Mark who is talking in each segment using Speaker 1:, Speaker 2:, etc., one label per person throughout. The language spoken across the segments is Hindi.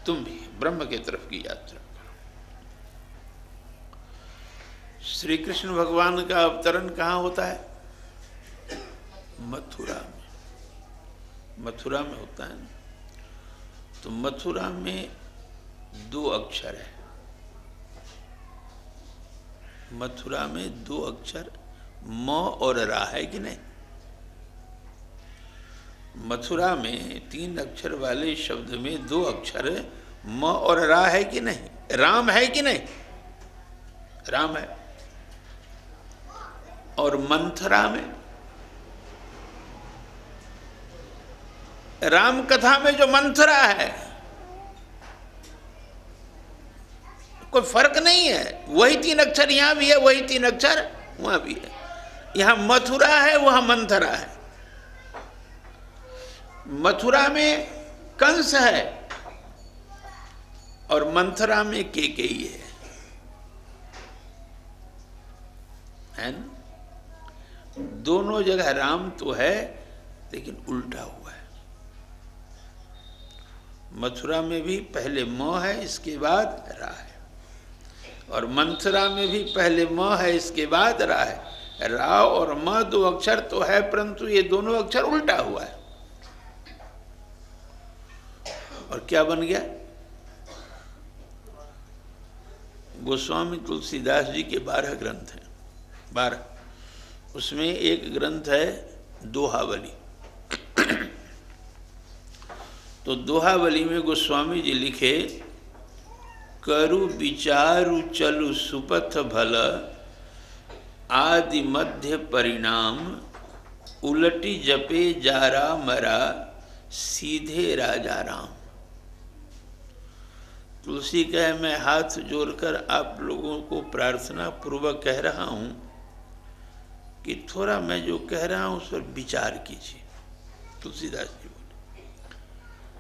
Speaker 1: तुम भी ब्रह्म की तरफ की यात्रा करो। श्री कृष्ण भगवान का अवतरण कहाँ होता है? मथुरा में। मथुरा में होता है ना। तो मथुरा में 2 अक्षर है। मथुरा में 2 अक्षर म और रा है कि नहीं? मथुरा में 3 अक्षर वाले शब्द में 2 अक्षर म और रा है कि नहीं? राम है कि नहीं? राम है। और मंथरा में, राम कथा में जो मंथरा है, कोई फर्क नहीं है। वही 3 अक्षर यहां भी है, वही 3 अक्षर वहां भी है। यहां मथुरा है, वहां मंथरा है। मथुरा में कंस है और मंथरा में केकई है ना? दोनों जगह राम तो है, लेकिन उल्टा हुआ है। मथुरा में भी पहले म है, इसके बाद रा है, और मंथरा में भी पहले म है, इसके बाद रा है। रा और म 2 अक्षर तो है, परंतु ये दोनों अक्षर उल्टा हुआ है। और क्या बन गया? गोस्वामी तुलसीदास जी के 12 ग्रंथ हैं, 12। उसमें एक ग्रंथ है दोहावली। तो दोहावली में गोस्वामी जी लिखे, करु विचारु चलु सुपथ भल, आदि मध्य परिणाम, उलटी जपे जारा मरा, सीधे राजा राम। तुलसी कहे, मैं हाथ जोड़कर आप लोगों को प्रार्थना पूर्वक कह रहा हूं कि थोड़ा मैं जो कह रहा हूं उस पर विचार कीजिए। तुलसीदास जी बोले,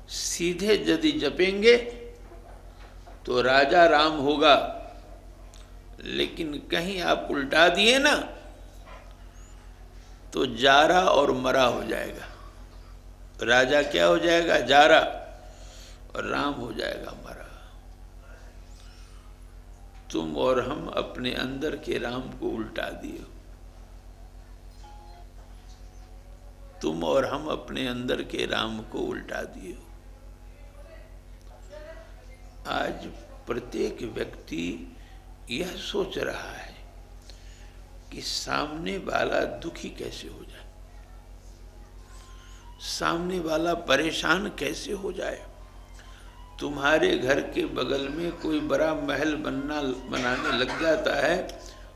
Speaker 1: सीधे यदि जपेंगे तो राजा राम होगा, लेकिन कहीं आप उल्टा दिए ना तो जारा और मरा हो जाएगा। राजा क्या हो जाएगा? जारा, और राम हो जाएगा मरा। तुम और हम अपने अंदर के राम को उल्टा दिए। तुम और हम अपने अंदर के राम को उल्टा दिए। आज प्रत्येक व्यक्ति यह सोच रहा है कि सामने वाला दुखी कैसे हो जाए, सामने वाला परेशान कैसे हो जाए। तुम्हारे घर के बगल में कोई बड़ा महल बनाने लग जाता है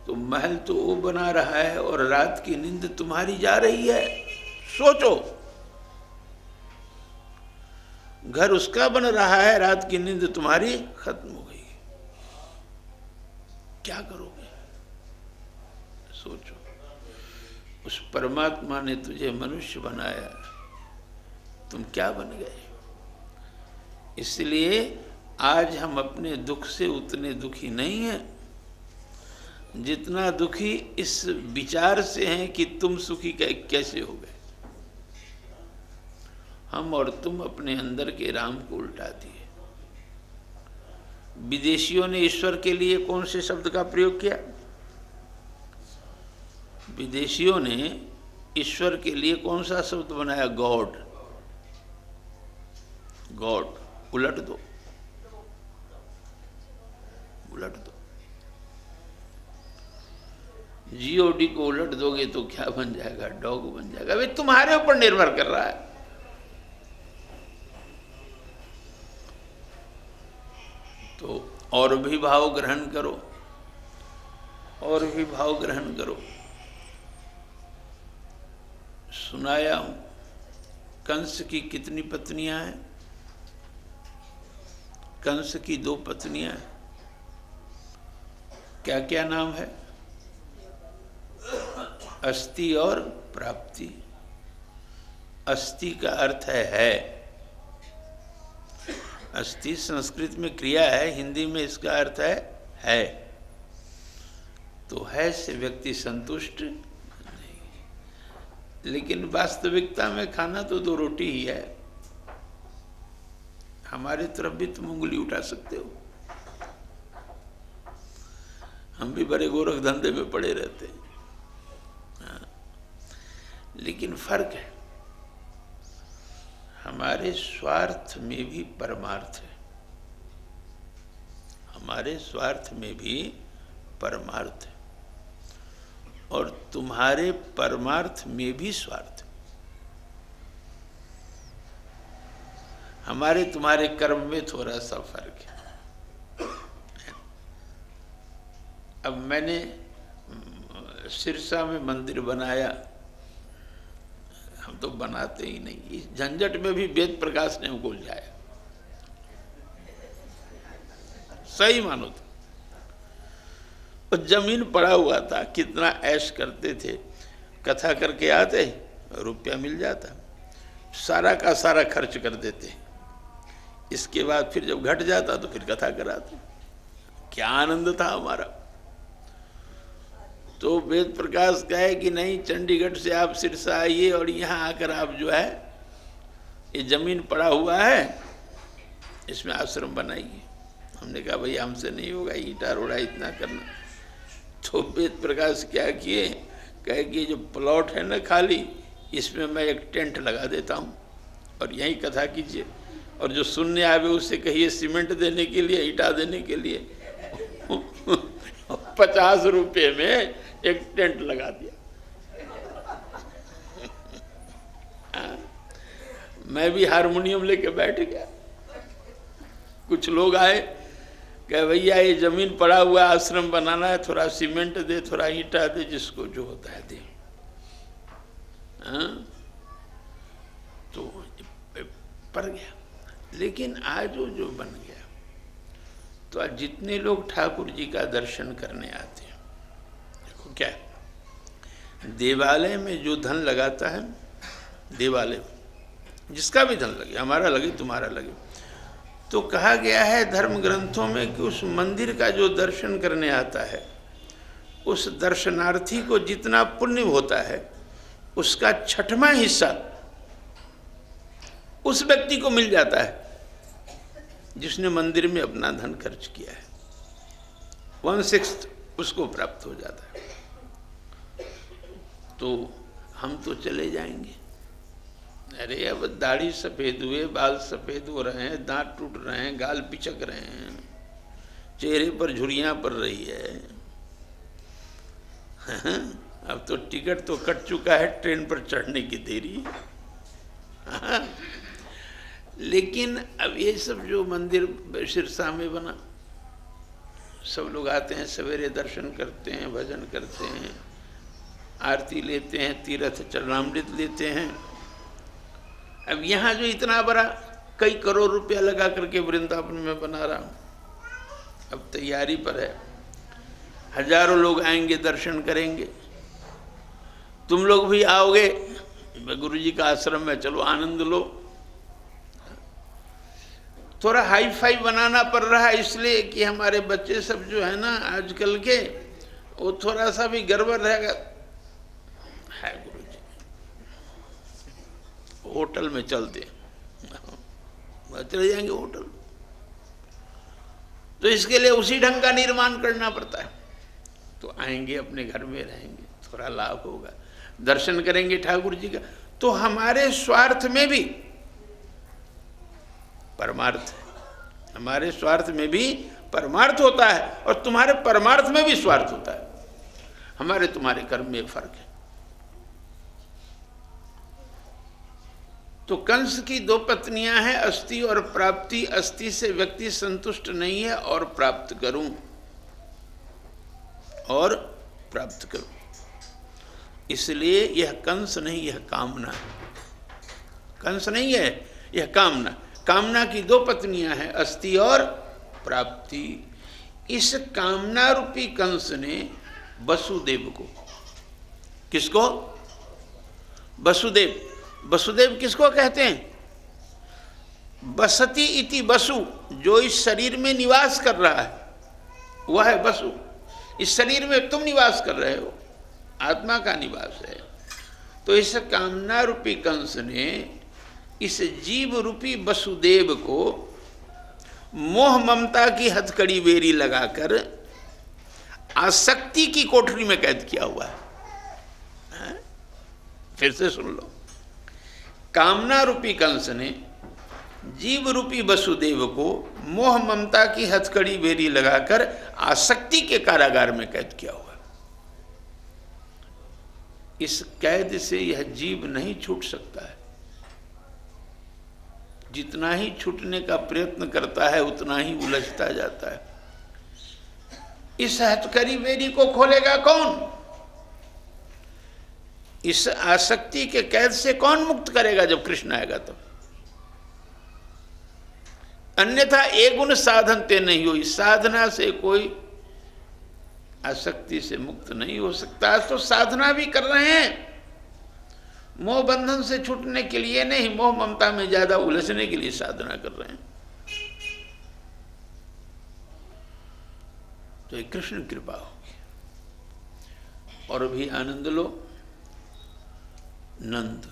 Speaker 1: तो महल तो वो बना रहा है और रात की नींद तुम्हारी जा रही है। सोचो, घर उसका बन रहा है, रात की नींद तुम्हारी खत्म हो गई, क्या करोगे? सोचो। उस परमात्मा ने तुझे मनुष्य बनाया, तुम क्या बन गए? इसलिए आज हम अपने दुख से उतने दुखी नहीं हैं जितना दुखी इस विचार से हैं कि तुम सुखी कैसे हो गए। हम और तुम अपने अंदर के राम को उल्टा दिए। विदेशियों ने ईश्वर के लिए कौन से शब्द का प्रयोग किया? विदेशियों ने ईश्वर के लिए कौन सा शब्द बनाया? गॉड। गॉड। उलट दो, उलट दो। जीओडी को उलट दोगे तो क्या बन जाएगा? डॉग बन जाएगा। वे तुम्हारे ऊपर निर्भर कर रहा है। तो और भी भाव ग्रहण करो, और भी भाव ग्रहण करो। सुनाया हूं, कंस की कितनी पत्नियां हैं? कंस की 2 पत्नियां हैं। क्या क्या नाम है? अस्ति और प्राप्ति। अस्ति का अर्थ है। अस्ति संस्कृत में क्रिया है, हिंदी में इसका अर्थ है। तो है से व्यक्ति संतुष्ट नहीं, लेकिन वास्तविकता में खाना तो 2 रोटी ही है। हमारे तरफ भी तुम उंगली उठा सकते हो। हम भी बड़े गोरख धंधे में पड़े रहते हैं। हाँ। लेकिन फर्क है, हमारे स्वार्थ में भी परमार्थ है, हमारे स्वार्थ में भी परमार्थ है, और तुम्हारे परमार्थ में भी स्वार्थ है। हमारे तुम्हारे कर्म में थोड़ा सा फर्क है। अब मैंने सिरसा में मंदिर बनाया, हम तो बनाते ही नहीं, इस झंझट में भी वेद प्रकाश ने हमको उलझाया। सही मानो तो जमीन पड़ा हुआ था, कितना ऐश करते थे, कथा करके आते, रुपया मिल जाता, सारा का सारा खर्च कर देते, इसके बाद फिर जब घट जाता तो फिर कथा कराते। क्या आनंद था हमारा। तो वेद प्रकाश कहे कि नहीं, चंडीगढ़ से आप सिरसा आइए और यहाँ आकर आप जो है ये जमीन पड़ा हुआ है, इसमें आश्रम बनाइए। हमने कहा भाई हमसे नहीं होगा, ईटा रोड़ा इतना करना। तो वेद प्रकाश क्या किए, कहे कि जो प्लॉट है ना खाली, इसमें मैं एक टेंट लगा देता हूँ और यहीं कथा कीजिए, और जो सुनने आवे उससे कहिए सीमेंट देने के लिए, ईटा देने के लिए। 50 रुपये में एक टेंट लगा दिया। मैं भी हारमोनियम लेके बैठ गया। कुछ लोग आए, कहे भैया ये जमीन पड़ा हुआ आश्रम बनाना है, थोड़ा सीमेंट दे, थोड़ा ईटा दे, जिसको जो होता है दे। तो पड़ गया। लेकिन आज वो जो बन गया, तो आज जितने लोग ठाकुर जी का दर्शन करने आते हैं, देखो क्या है, देवालय में जो धन लगाता है, देवालय में जिसका भी धन लगे, हमारा लगे तुम्हारा लगे, तो कहा गया है धर्म ग्रंथों में कि उस मंदिर का जो दर्शन करने आता है, उस दर्शनार्थी को जितना पुण्य होता है, उसका 6वां हिस्सा उस व्यक्ति को मिल जाता है जिसने मंदिर में अपना धन खर्च किया है। 1/6 उसको प्राप्त हो जाता है। तो हम तो चले जाएंगे। अरे अब दाढ़ी सफ़ेद हुए, बाल सफ़ेद हो रहे हैं, दांत टूट रहे हैं, गाल पिचक रहे हैं, चेहरे पर झुर्रियाँ पड़ रही है। अब तो टिकट तो कट चुका है, ट्रेन पर चढ़ने की देरी। लेकिन अब ये सब जो मंदिर सिरसा में बना, सब लोग आते हैं, सवेरे दर्शन करते हैं, भजन करते हैं, आरती लेते हैं, तीर्थ चरणामृत लेते हैं। अब यहाँ जो इतना बड़ा कई करोड़ रुपया लगा करके वृंदावन में बना रहा हूँ, अब तैयारी पर है, हजारों लोग आएंगे, दर्शन करेंगे। तुम लोग भी आओगे गुरु जी का आश्रम में, चलो आनंद लो। थोड़ा हाई फाई बनाना पड़ रहा है इसलिए कि हमारे बच्चे सब जो है ना आजकल के, वो थोड़ा सा भी गड़बड़ रहेगा। है गुरु जी, होटल में चलते चले जाएंगे होटल, तो इसके लिए उसी ढंग का निर्माण करना पड़ता है। तो आएंगे, अपने घर में रहेंगे, थोड़ा लाभ होगा, दर्शन करेंगे ठाकुर जी का। तो हमारे स्वार्थ में भी परमार्थ है, हमारे स्वार्थ में भी परमार्थ होता है, और तुम्हारे परमार्थ में भी स्वार्थ होता है। हमारे तुम्हारे कर्म में फर्क है। तो कंस की 2 पत्नियां हैं, अस्ति और प्राप्ति। अस्ति से व्यक्ति संतुष्ट नहीं है, और प्राप्त करूं, और प्राप्त करूं, इसलिए यह कंस नहीं, यह कामना है। कंस नहीं है, यह कामना। कामना की 2 पत्नियां हैं, अस्ति और प्राप्ति। इस कामना रूपी कंस ने वसुदेव को, किसको? वसुदेव। वसुदेव किसको कहते हैं? बसति इति वसु, जो इस शरीर में निवास कर रहा है वह है वसु। इस शरीर में तुम निवास कर रहे हो, आत्मा का निवास है। तो इस कामना रूपी कंस ने इस जीव रूपी वसुदेव को मोह ममता की हथकड़ी बेरी लगाकर आसक्ति की कोठरी में कैद किया हुआ है। फिर से सुन लो, कामना रूपी कंस ने जीव रूपी वसुदेव को मोह ममता की हथकड़ी बेरी लगाकर आसक्ति के कारागार में कैद किया हुआ। इस कैद से यह जीव नहीं छूट सकता है। जितना ही छूटने का प्रयत्न करता है उतना ही उलझता जाता है। इस हथकड़ी बेरी को खोलेगा कौन? इस आसक्ति के कैद से कौन मुक्त करेगा जब कृष्ण आएगा तब? अन्यथा एक गुण साधन ते नहीं हुई, साधना से कोई आसक्ति से मुक्त नहीं हो सकता। तो साधना भी कर रहे हैं, मोह बंधन से छूटने के लिए नहीं, मोह ममता में ज्यादा उलझने के लिए साधना कर रहे हैं। तो ये कृष्ण कृपा होगी। और भी आनंद लो। नंद,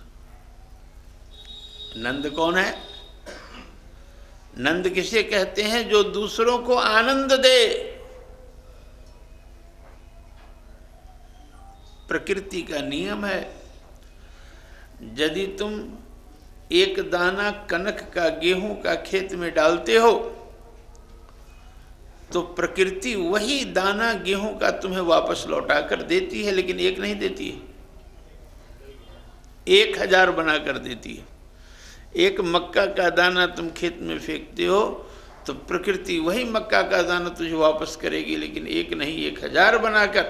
Speaker 1: नंद कौन है? नंद किसे कहते हैं? जो दूसरों को आनंद दे। प्रकृति का नियम है, यदि तुम एक दाना कनक का गेहूं का खेत में डालते हो तो प्रकृति वही दाना गेहूं का तुम्हें वापस लौटा कर देती है, लेकिन एक नहीं देती है, 1000 बना कर देती है। एक मक्का का दाना तुम खेत में फेंकते हो तो प्रकृति वही मक्का का दाना तुझे वापस करेगी, लेकिन एक नहीं 1000 बनाकर।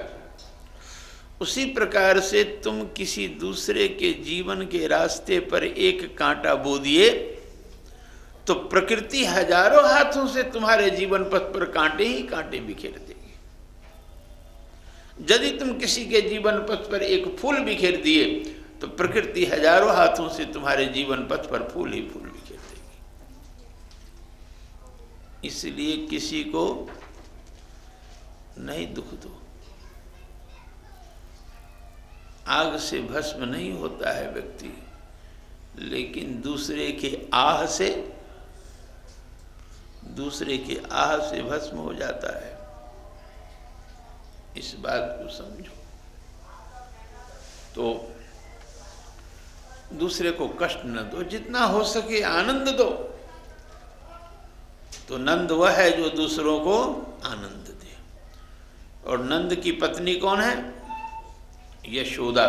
Speaker 1: उसी प्रकार से तुम किसी दूसरे के जीवन के रास्ते पर एक कांटा बो दिए तो प्रकृति हजारों हाथों से तुम्हारे जीवन पथ पर कांटे ही कांटे बिखेर देगी। यदि तुम किसी के जीवन पथ पर एक फूल बिखेर दिए तो प्रकृति हजारों हाथों से तुम्हारे जीवन पथ पर फूल ही फूल बिखेर देगी। इसलिए किसी को नहीं दुख दो। आग से भस्म नहीं होता है व्यक्ति, लेकिन दूसरे के आह से भस्म हो जाता है। इस बात को समझो। तो दूसरे को कष्ट न दो, जितना हो सके आनंद दो। तो नंद वह है जो दूसरों को आनंद दे। और नंद की पत्नी कौन है? यशोदा।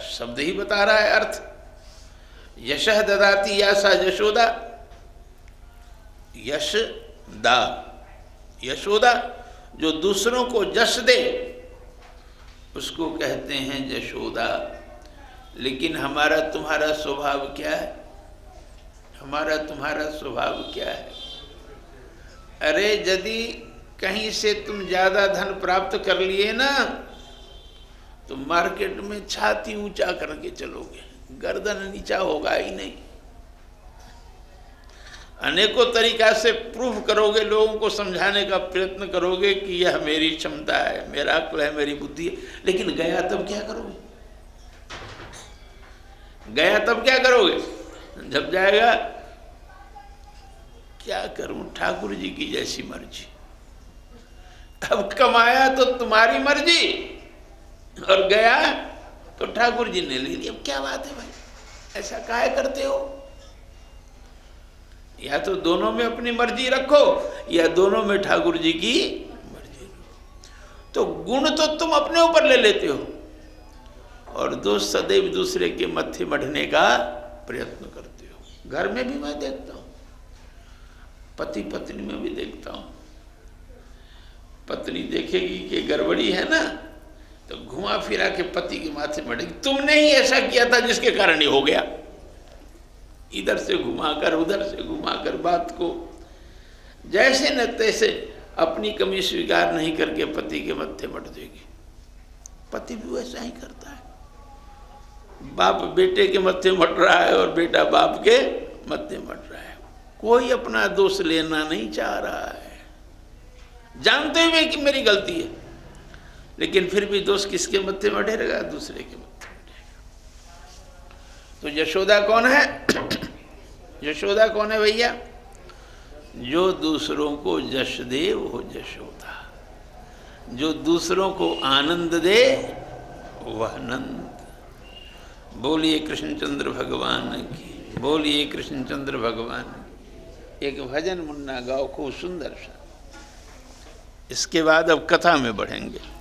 Speaker 1: शब्द ही बता रहा है अर्थ। यशः ददाति या सा यशोदा। यश दा, यशोदा जो दूसरों को यश दे उसको कहते हैं यशोदा। लेकिन हमारा तुम्हारा स्वभाव क्या है? हमारा तुम्हारा स्वभाव क्या है? अरे यदि कहीं से तुम ज्यादा धन प्राप्त कर लिए ना तो मार्केट में छाती ऊंचा करके चलोगे, गर्दन नीचा होगा ही नहीं। अनेकों तरीका से प्रूफ करोगे, लोगों को समझाने का प्रयत्न करोगे कि यह मेरी क्षमता है, मेरा अक्ल है, मेरी बुद्धि है। लेकिन गया तब क्या करोगे? गया तब क्या करोगे? जब जाएगा क्या करूं, ठाकुर जी की जैसी मर्जी। अब कमाया तो तुम्हारी मर्जी और गया तो ठाकुर जी ने ले लिया। अब क्या बात है भाई, ऐसा काहे करते हो? या तो दोनों में अपनी मर्जी रखो या दोनों में ठाकुर जी की मर्जी रखो। तो गुण तो तुम अपने ऊपर ले लेते हो और दोष सदैव दूसरे के मत्थे मढ़ने का प्रयत्न करते हो। घर में भी मैं देखता हूँ, पति पत्नी में भी देखता हूँ। पत्नी देखेगी कि गड़बड़ी है ना तो घुमा फिरा के पति के माथे मढ़ेगी, तुमने ही ऐसा किया था जिसके कारण ये हो गया। इधर से घुमाकर उधर से घुमाकर बात को जैसे न तैसे अपनी कमी स्वीकार नहीं करके पति के मत्थे मढ़ देगी। पति भी वैसा ही करता है। बाप बेटे के मत्थे मढ़ रहा है और बेटा बाप के मत्थे मढ़ रहा है। कोई अपना दोष लेना नहीं चाह रहा है, जानते हुए कि मेरी गलती है, लेकिन फिर भी दोष किसके मत्थे मढ़ेगा? दूसरे के मत्थे मढ़ेगा। तो यशोदा कौन है? यशोदा कौन है भैया? जो दूसरों को यश दे वो यशोदा, जो दूसरों को आनंद दे वह नंद। बोलिए कृष्णचंद्र भगवान की, बोलिए कृष्णचंद्र भगवान की। एक भजन मुन्ना गाओ खूब सुंदर सा। इसके बाद अब कथा में बढ़ेंगे।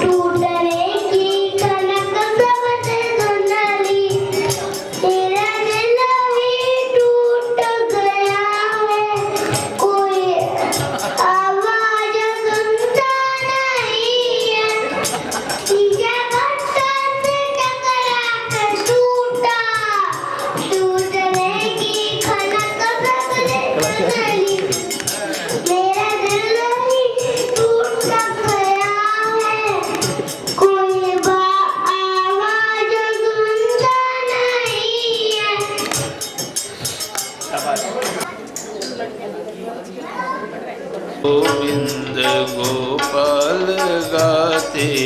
Speaker 2: टूटने की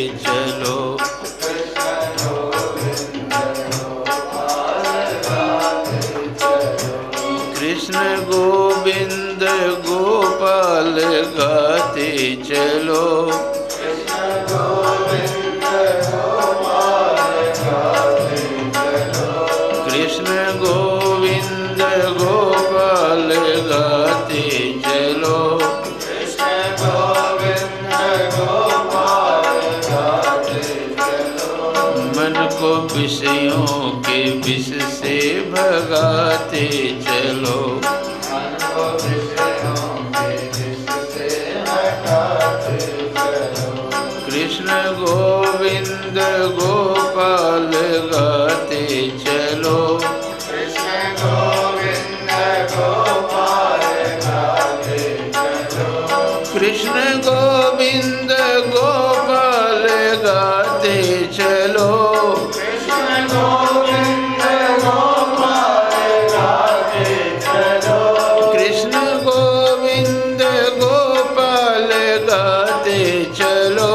Speaker 1: चलो। कृष्ण गोविंद गोपाल गाते चलो। कृष्ण गोविंद गोपाल गाते चलो। मन को विषयों के विष से भगाते चलो। कृष्ण गोविंद गोपाल गाते चलो। कृष्ण गोविंद गोपाल गाते चलो। कृष्ण गोविंद गोपाल गाते चलो।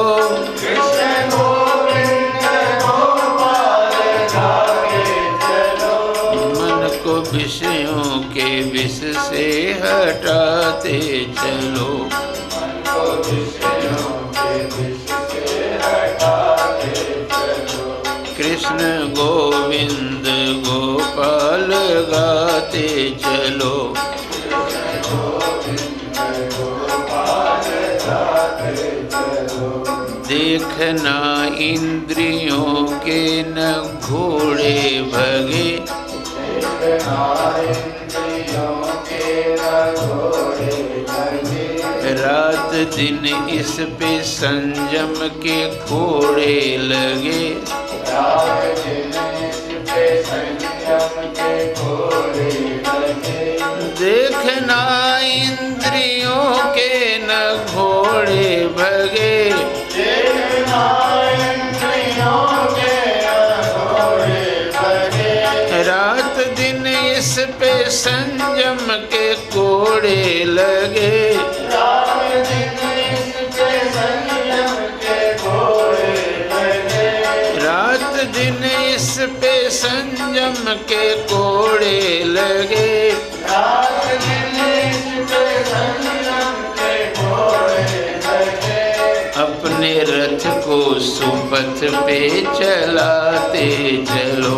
Speaker 1: मन को विषयों के विष से हटाते चलो। कृष्ण गोविंद गोपाल गाते चलो। देखना इंद्रियों के न घोड़े भगे। रात दिन इस पे संयम के घोड़े लगे। देखना इंद्रियों के न घोड़े भगे। रात दिन इस पे संयम के घोड़े लगे। रात दिन इस पे संयम के घोड़े लगे। अपने रथ को सुपथ पे चलाते चलो।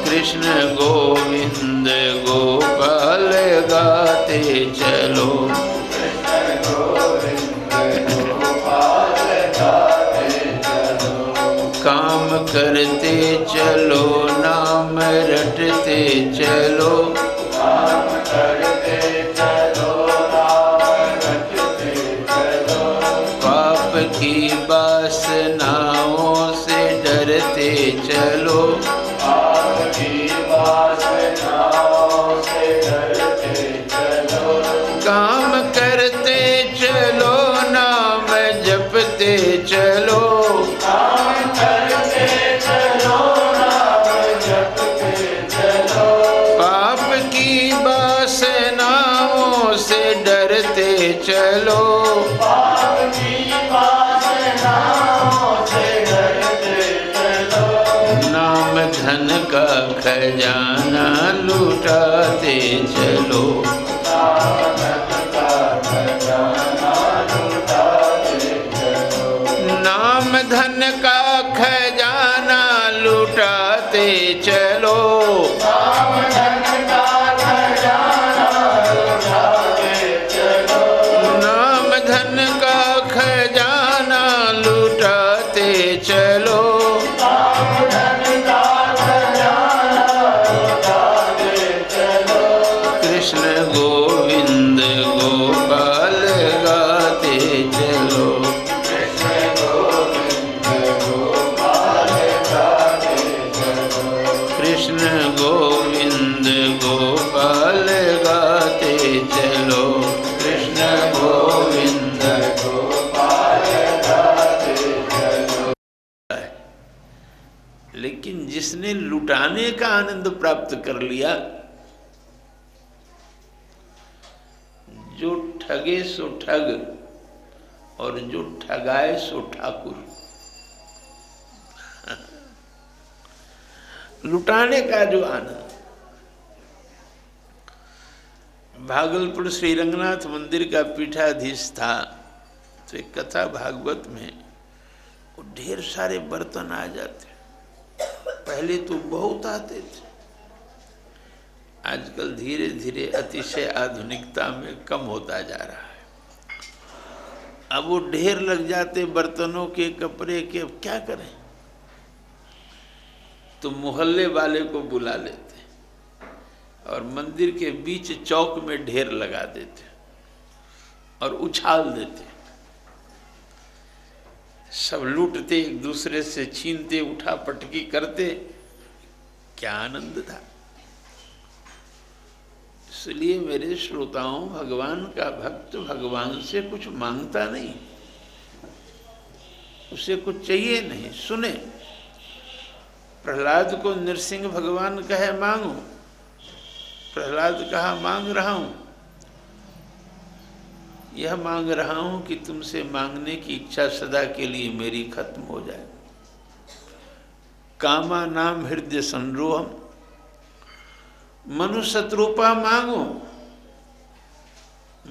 Speaker 1: कृष्ण गोविंद गोपाल गाते चलो। काम करते चलो नाम रटते चलो। पाप की वासनाओं से डरते चलो। काम करते चलो नाम जपते चलो। पाप की वासनाओं से डरते चलो। नाम धन का खजाना लुटाते चलो। नाम धन का खजाना लुटाते चलो। नाम धन का खजाना लुटाते चलो। कृष्ण गोविंद गोपाल गाते चलो। कृष्ण गोविंद गोपाल गाते चलो। कृष्ण गोविंद गोपाल गाते चलो। लेकिन जिसने लुटाने का आनंद प्राप्त कर लिया, जो ठगे सो ठग और जो ठगाए सो ठाकुर। लुटाने का जो आनंद। भागलपुर श्री रंगनाथ मंदिर का पीठाधीश था, तो एक कथा भागवत में वो ढेर सारे बर्तन आ जाते। पहले तो बहुत आते थे, आजकल धीरे धीरे अतिशय आधुनिकता में कम होता जा रहा है। अब वो ढेर लग जाते बर्तनों के, कपड़े के। अब क्या करें, तो मोहल्ले वाले को बुला लेते और मंदिर के बीच चौक में ढेर लगा देते और उछाल देते। सब लूटते, एक दूसरे से छीनते, उठा पटकी करते। क्या आनंद था। इसलिए मेरे श्रोताओं, भगवान का भक्त भगवान से कुछ मांगता नहीं, उसे कुछ चाहिए नहीं, सुने। प्रहलाद को नृसिंह भगवान कहे मांगो, प्रहलाद कहा मांग रहा हूं। यह मांग रहा हूं कि तुमसे मांगने की इच्छा सदा के लिए मेरी खत्म हो जाए। कामा नाम हृदय संरोहम, मनु शत्रुपा मांगो।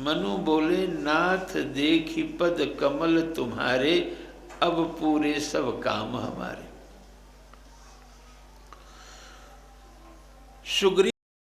Speaker 1: मनु बोले नाथ देखी पद कमल तुम्हारे, अब पूरे सब काम हमारे। सुग्रीव